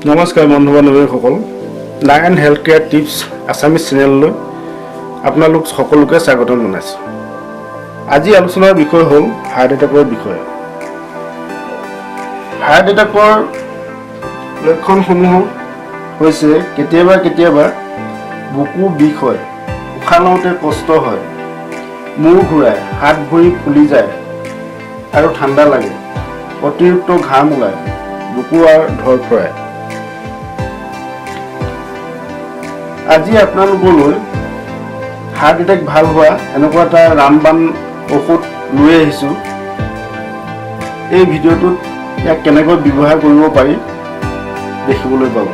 নমস্কাৰ বন্ধু বান্ধৱীসকল, lion health care tips Assamese চেনেললৈ আপোনালোক সকলোকে স্বাগতম জনাইছোঁ। আজি আলোচনাৰ বিষয় হ'ল হাৰ্ট এটেকৰ বিষয়ে। হাৰ্ট এটেকৰ লক্ষণসমূহ হৈছে কেতিয়াবা বুকু বিষ হয়, উশাহ লওঁতে কষ্ট হয়, মূৰ ঘূৰায়, হাত ভৰি ফুলি যায় আৰু ঠাণ্ডা লাগে, অতিৰিক্ত ঘাম ওলায়, বুকু আৰু ধৰফৰাই। আজি আপোনালোকলৈ হাৰ্ট এটেক ভাল হোৱা এনেকুৱা এটা ৰামবান ঔষধ লৈ আহিছোঁ। এই ভিডিঅ'টোত ইয়াক কেনেকৈ ব্যৱহাৰ কৰিব পাৰি দেখিবলৈ পাব।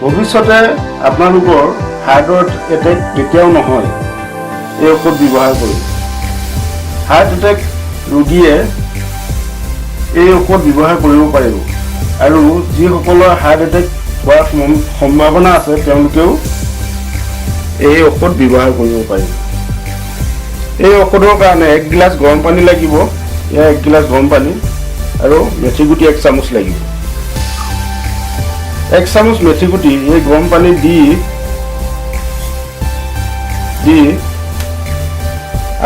ভৱিষ্যতে আপোনালোকৰ হাৰ্টৰ এটেক কেতিয়াও নহয় এই ঔষধ ব্যৱহাৰ কৰি। হাৰ্ট এটেক ৰোগীয়ে এই ঔষধ ব্যৱহাৰ কৰিব পাৰিব আৰু যিসকলৰ হাৰ্ট এটেক হোৱাৰ সম্ভাৱনা আছে তেওঁলোকেও এই ঔষধ ব্যৱহাৰ কৰিব পাৰিব। এই ঔষধৰ কাৰণে 1 গিলাচ গৰম পানী লাগিব। 1 গিলাচ গৰম পানী আৰু মেথি গুটি 1 চামুচ লাগিব। 1 চামুচ মেথি গুটি এই গৰম পানী দি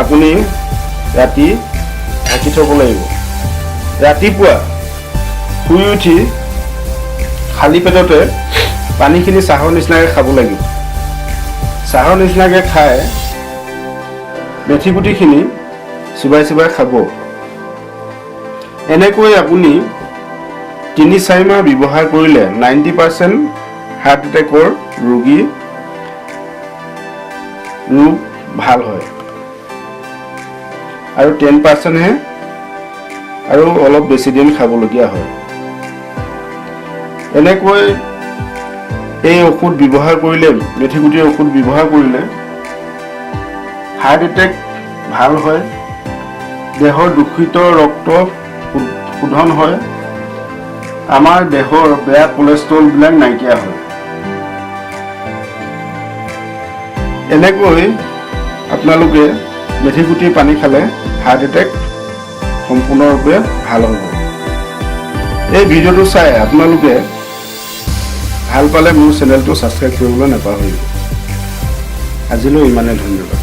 আপুনি ৰাতি ঢাকি থব লাগিব। ৰাতিপুৱা শুই উঠি খালী পেটতে পানীখিনি চাহৰ নিচিনাকৈ খাব লাগিব। চাহৰ নিচিনাকৈ খাই মেথি গুটিখিনি চোবাই খাব। এনেকৈ আপুনি 3-4 মাহ ব্যৱহাৰ কৰিলে 90% হাৰ্ট এটেকৰ ৰোগ ভাল হয় আৰু 10%হে আৰু অলপ বেছি দিন খাবলগীয়া হয়। এনেকৈ এই ঔষধ ব্যৱহাৰ কৰিলে, মেথি গুটিৰ ঔষধ ব্যৱহাৰ কৰিলে হাৰ্ট এটেক ভাল হয়, দেহৰ দূষিত ৰক্ত শোধন হয়, আমাৰ দেহৰ বেয়া কোলেষ্ট্ৰলবিলাক নাইকিয়া হয়। এনেকৈ আপোনালোকে মেথি গুটিৰ পানী খালে হাৰ্ট এটেক সম্পূৰ্ণৰূপে ভাল হ'ব। এই ভিডিঅ'টো চাই আপোনালোকে ভাল পালে মোৰ চেনেলটো ছাবস্ক্ৰাইব কৰিবলৈ নাপাহৰিব। আজিলৈ ইমানেই, ধন্যবাদ।